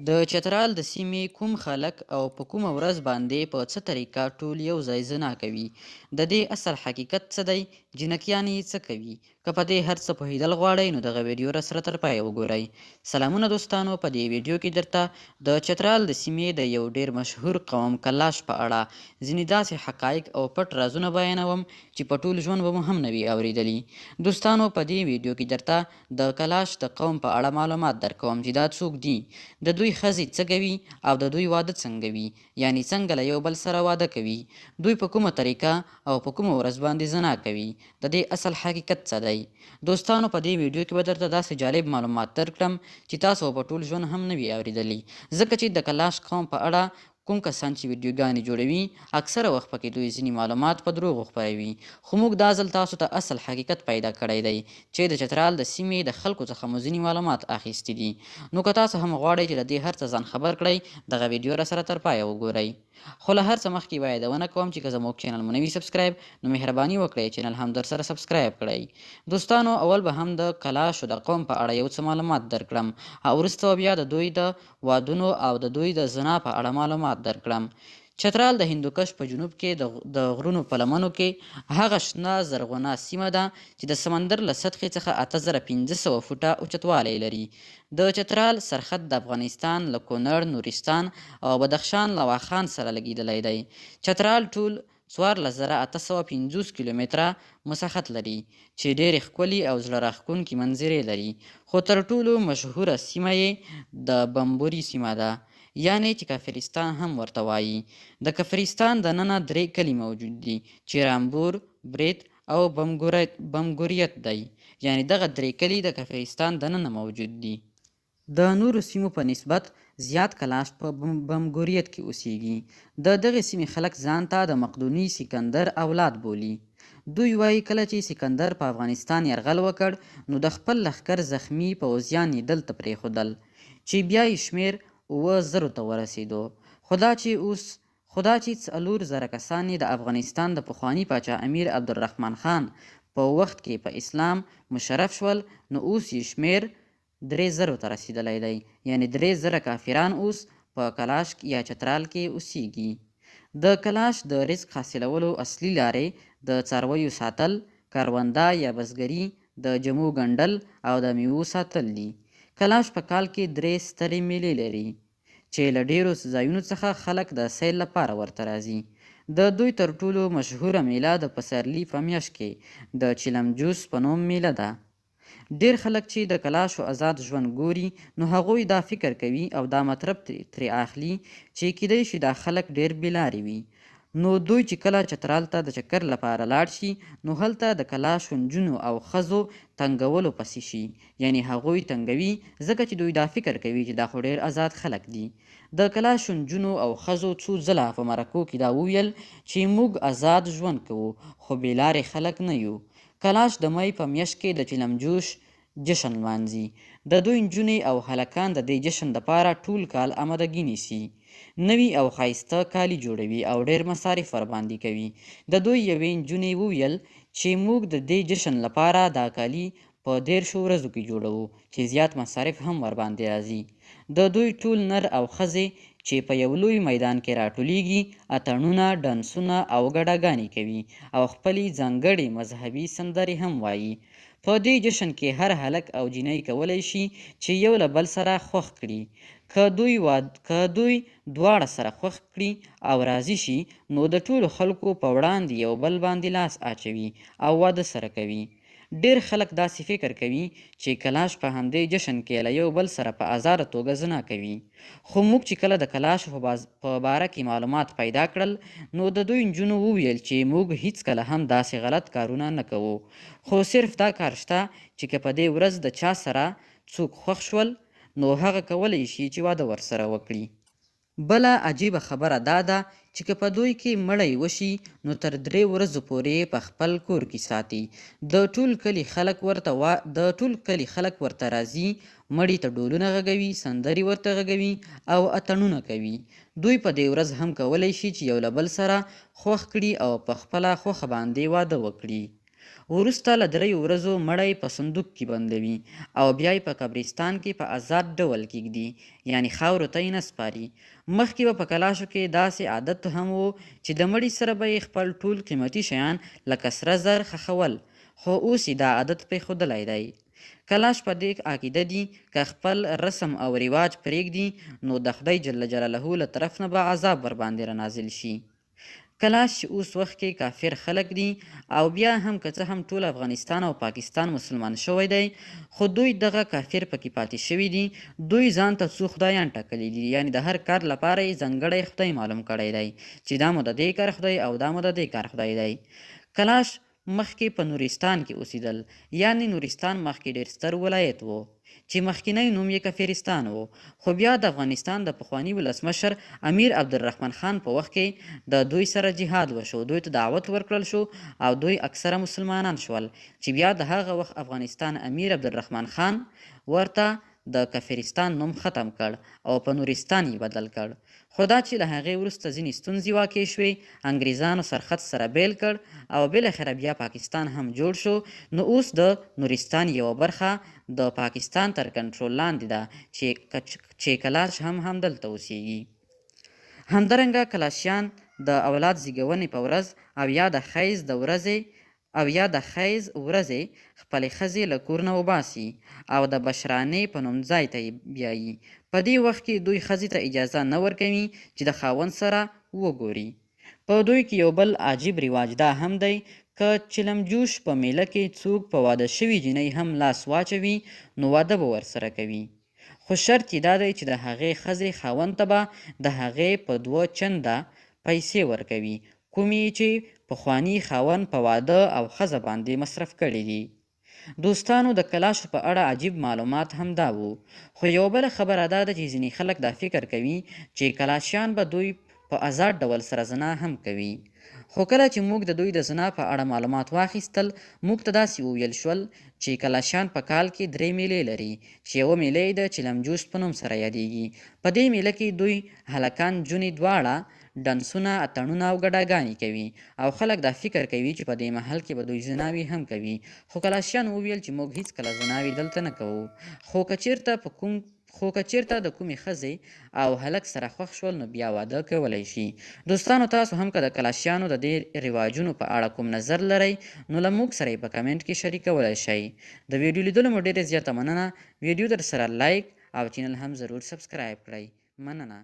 د چترال د سیمې کوم خلک او په کومه ورځ باندې په څه طریقه ټول یو ځای زنا کوي، د دې اصل حقیقت څه دی، جنکیان یې څه کوي؟ که په دې هر څه پوهېدل غواړئ نو دغه ویډیو را سره تر پایه وګورئ. سلامونه دوستانو، په دې ویډیو کې درته د چترال د سیمې د یو ډیر مشهور قوم کلاش په اړه ځینې داسې حقایق او پټ رازونه بیانوم چې په ټول ژوند به مو هم نه وي اورېدلي. دوستانو، په دې ویډیو کې درته د کلاش د قوم په اړه معلومات درکوم چې دا څوک دي، د دوی ښځې څه کوي او د دوی واده څنګه وي، یعنی څنګه له یو بل سره واده کوي، دوی په کومه طریقه او په کومه ورځ باندې زنا کوي، د دې اصل حقیقت څه دی. دوستانو، په دې ویډیو کې به درته داسې جالب معلومات درکړم چې تاسو په ټول ژوند هم نه وي اورېدلي، ځکه چې د کلاش قوم په اړه کوم کسان چې ویډیوګانې جوړوي اکثره وخت پکې دوی ځینې معلومات په دروغو خپروي، خو موږ دا ځل تاسو ته اصل حقیقت پیدا کړی دی چې د چترال د سیمې د خلکو څخه مو ځینې معلومات اخیستي دي. نو که تاسو هم غواړئ چې د دې هر څه ځان خبر کړئ، دغه ویډیو را سره تر پایه وګورئ. خو له هر څه مخکې باید یادونه کوم چې که زموږ چینل مو نه وي سبسکرایب نو مهرباني وکړئ چینل هم در سره سبسکرایب کړئ. دوستانو، اول به هم د کلاشو د قوم په اړه یو څه معلومات درکړم او وروسته بیا د دوی د وادونو او د دوی د زنا په اړه معلومات درکړم. چترال د هندوکش په جنوب کې د غرونو په لمنو کې هغه شنه زرغونه سیمه ده چې د سمندر له سطحې څخه 8500 فوټه اوچتوالی لري. د چترال سرحد د افغانستان له کونړ، نورستان او بدخشان له واخان سره لګېدلی دی. چترال ټول 14850 کیلومتره مساحت لري چې ډېرې ښکلي او زړه راښکونکي منظرې لري، خو تر ټولو مشهوره سیمه یې د بمبوري سیمه ده، یعنی چې کافرستان هم ورته وایي. د کافرستان دننه 3 کلي موجود دي چې رامبور، برید او بمګوریت دی، یعنی دغه 3 کلي د کافرستان دننه موجود دي. د نورو سیمو په نسبت زیات کلاش په بمګوریت کې اوسیږي. د دغې سیمې خلک ځان ته د مقدوني سکندر اولاد بولي. دوی وایي کله چې سکندر په افغانستان یرغل وکړ نو د خپل لښکر زخمی پوځیان یې دلته پرېښودل چې بیا یې شمېر 7000 ته ورسېدو. خو دا چې 4000 کسان یې د افغانستان د پخواني پاچا امیر عبدالرحمن خان په وخت کې په اسلام مشرف شول، نو اوس یې شمېر 3000 ته رسېدلی دی، یعنی 3000 کافران اوس په کلاش یا چترال کې اوسیږي. د کلاش د رزق حاصلولو اصلي لارې د څارویو ساتل، کرونده یا بزګري، د جمو ګنډل او د میوو ساتل دي. کلاش په کال کې 3 سترې میلې لري چې له ډیرو ځایونو څخه خلک د سیل لپاره ورته راځي. د دوی تر ټولو مشهوره میله د پسرلي په میاشت کې د چلم جوس په نوم میله ده. ډیر خلک چې د کلاشو آزاد ژوند ګوري نو هغوی دا فکر کوي او دا مطلب ترې اخلي چې کیدای شي دا خلک ډیر بېلارې وي. نو دوی چې کله چترال ته د چکر لپاره لاړ شي نو هلته د کلاشو نجونو او ښځو تنګولو پسې شي، یعنی هغوی تنګوي ځکه چې دوی دا فکر کوي چې دا خو ډیر آزاد خلک دي. د کلاشو نجونو او ښځو څو ځله په مرکو کې دا وویل چې موږ آزاد ژوند کوو خو بېلارې خلک نه یو. کلاش د می په میاشت کې د چلم جوش جشن لمانځي. د دوی نجونې او هلکان د دې جشن دپاره ټول کال آمادګي نیسي، نوي او ښایسته کالي جوړوي او ډېر مصارف ورباندې کوي. د دوی یوې نجونې وویل چې موږ د دې جشن لپاره دا کالي په 10 ورځو کې جوړوو چې زیات مصارف هم ورباندې راځي. د دوی ټول نر او ښځې چې په یو لوی میدان کې راټولیږي اتڼونه، ډانسونه او ګډاګانې کوي او خپلې ځانګړې مذهبي سندرې هم وایي. په دې جشن کې هر هلک او جینۍ کولی شي چې یو له بل سره خوښ کړي. که دوی دواړه سره خوښ کړي او راضي شي نو د ټولو خلکو په وړاندې یو بل باندې لاس اچوي او واده سره کوي. ډیر خلک داسې فکر کوي چې کلاش په همدې جشن کې له یو بل سره په ازاده توګه زنا کوي. خو موږ چې کله د کلاش په باره کې معلومات پیدا کړل نو د دوی نجونو وویل چې موږ هیڅکله هم داسې غلط کارونه نه کوو، خو صرف دا کار شته چې که په دې ورځ د چا سره څوک خوښ شول نو هغه کولی شي چې واده ورسره وکړي. بله عجیبه خبره دا ده چې که په دوی کې مړی وشي نو تر 3 ورځو پورې په خپل کور کې ساتي. د ټول کلي خلک ورته راځي، مړي ته ډولونه غږوي، سندرې ورته غږوي او اتڼونه کوي. دوی په دې ورځ هم کولی شي چې یو له بل سره خوښ کړي او په خپله خوښه باندې واده وکړي. وروسته له 3 ورځو مړی په صندوق کې بندوي او بیا یې په قبرستان کې په آزاد ډول کیږدي، یعنی خاورو ته یې نه سپاري. مخکې به په کلاشو کې داسې عادت هم و چې د مړي سره به یې خپل ټول قیمتي شیان لکه سره زر ښخول، خو اوس یې دا عادت پرېښودلی دی. کلاش په دې عقیده دي که خپل رسم او رواج پرېږدي نو د خدای جل جلاله له طرف نه به عذاب ورباندې رانازل شي. کلاش چې اوس وخت کې کافر خلک دي او بیا هم که څه هم ټول افغانستان او پاکستان مسلمان شوی دی، خو دوی دغه کافر پکې پاتې شوي دي. دوی ځان ته څو خدایان ټاکلي دي، یعنی د هر کار لپاره یې ځانګړی خدای معلوم کړی دی چې دا مو د دې کار خدای او دا مو د دې کار خدای دی. کلاش مخکې په نورستان کې اوسېدل، یعنی نورستان مخکې ډېر ستر ولایت و چې مخکینی نوم یې کفرستان و، خو بیا د افغانستان د پخواني ولسمشر امیر عبدالرحمن خان په وخت کې د دوی سره جهاد وشو، دوی ته دعوت ورکړل شو او دوی اکثره مسلمانان شول، چې بیا د هغه وخت افغانستان امیر عبدالرحمن خان ورته د کفرستان نوم ختم کړ او په نورستان یې بدل کړ. خو دا چې له هغې وروسته ځینې ستونزې واقع شوې، انګریزانو سرخط سره بیل کړ او بالاخره بیا پاکستان هم جوړ شو. نو اوس د نورستان یوه برخه د پاکستان تر کنټرول لاندې ده چې کلاش هم همدلته اوسیږي. همدارنګه کلاشیان د اولاد زیږونې په ورځ او یا د خیز ورځې خپلې ښځې له کور نه وباسي او د بشرانې په نوم ځای ته یې بیایي. په دې وخت کې دوی ښځې ته اجازه نه ورکوي چې د خاوند سره وګوري. په دوی کې یو بل عجیب رواج دا هم دی که چلمجوش په میله کې څوک په واده شوي جینۍ هم لاس واچوي نو واده به ورسره کوي، خو شرط یې دا دی چې د هغې ښځې خاوند ته به د هغې په 2 چنده پیسې ورکوي، کومې چې پخواني خاوند په واده او ښځه باندې مصرف کړي دي. دوستانو د کلاشو په اړه عجیب معلومات هم دا وو، خو یوه بله خبره دا ده چې ځینې خلک دا فکر کوي چې کلاشیان به دوی په آزاد ډول سره زنا هم کوي. خو کله چې موږ د دوی د زنا په اړه معلومات واخیستل، موږ ته داسې وویل شول چې کلاشیان په کال کې 3 میلې لري چې یوه میله یې د چلمجوس په نوم سره یادیږي. په دې میله کې دوی هلکان جونې دواړه ډنسونه، اتڼونه او ګډاګانې کوي او خلک دا فکر کوي چې په دې محل کې به دوی زناوې هم کوي. خو کلاشیان وویل چې موږ هیڅکله زناوې دلته نه کوو، خو که چېرته د کومې ښځې او هلک سره خوښ شول نو بیا واده کولی شي. دوستانو تاسو هم که د کلاشیانو د دې رواجونو په اړه کوم نظر لرئ نو له موږ سره یې په کمنټ کې شریکولی شئ. د ویډیو لیدلو مو ډېره زیاته مننه. ویډیو در سره لایک او چینل هم ضرور سبسکرایب کړئ. مننه.